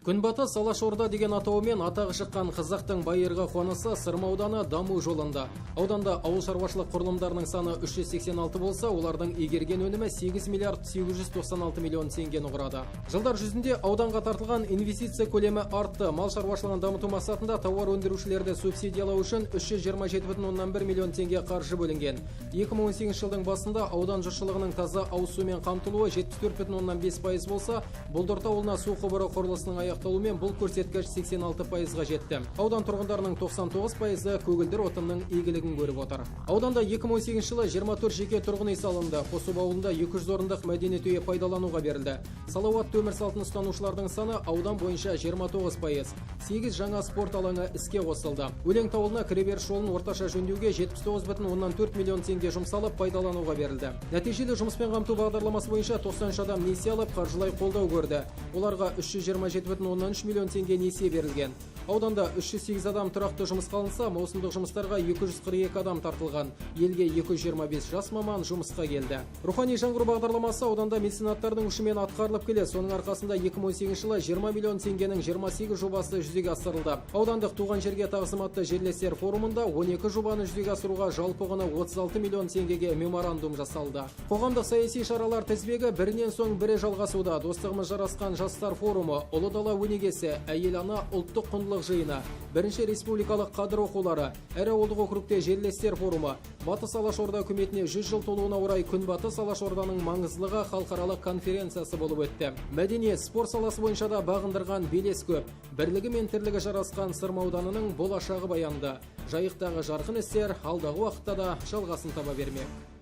Күнбатыс Алашорда деген атауымен атағы шыққан Қазақтың байырғы қонысы Сырма ауданы даму жолында. Ауданда ауыл шаруашылық құрылымдарының саны 386 болса, олардың игерген өнімі 8 миллиард 896 миллион теңгені құрады. Жылдар жүзінде ауданға тартылған инвестиция көлемі артты. Мал шаруашылығын дамыту мақсатында тауар өндірушілерді субсидиялау үшін 327,1 миллион теңге қаржы бөлінген. 2018 жылдың басында аудан жұртшылығының таза ауыз сумен қамтылуы 74,5% болса, Бұлдырта ауылына су құбыры құрылысының аяқталуымен бұл көрсеткіш 86%-ға жетті. Аудан тұрғындарының 99%-ы көгілдір отынның игілігін көріп отыр. Ауданда 2018 жылы 24 жеке тұрғын үй салынды. Қосып ауылында 200 орындық мәдениет үйі пайдалануға берілді. Салауатты өмір салтын ұстанушылардың саны аудан бойынша 29%. 8 жаңа спорт алаңы іске қосылды. Өлең ауылына кіреберіс жолын орташа жөндеуге 79,4 миллион теңге жұмсалып пайдалануға берілді. Нәтижелі жұмыспен қамту бағдарламасы бойынша 93 адам несие алып қаржылай қолдау көрді. Оларға 327,3 миллион теңге несие берілген. Ауданда 308 адам тұрақты жұмысқа алынса, маусымдық жұмыстарға 242 адам тартылған. Елге 225 жас маман жұмысқа келді. Рухани жаңғыру бағдарламасы ауданда меценаттардың күшімен атқарылып келеді. Соның арқасында 2018 жылы 20 миллион теңгенің 28 жобасы жүзеге асырылды. Аудандық туған жерге тағзым атты жерлестер форумында 12 жобаны жүзеге асыруға жалпы құны 36 миллион теңгеге меморандум жасалды. Қоғамдық саяси шаралар тізбегі бірінен соң бірі жалғасуда. Достығымыз жарасқан жастар форумы, ұлы дала өнегесі, әйел ана ұлттық құндылық жиыны, бірінші республикалық қадыр оқулары, әр ауылдық округте жерлестер форумы, Батыс Алашорда үкіметіне 100 жыл толуына орай Күнбатыс Алашорданың маңыздылығы халықаралық конференциясы болып өтті. Мәдениет, спорт саласы бойынша да бағындырған белес көп. Бірлігі мен тірлігі жарасқан Сырма ауданының болашағы баянды. Жайықтағы жарқын істер алдағы уақытта да жалғасын таба бермек.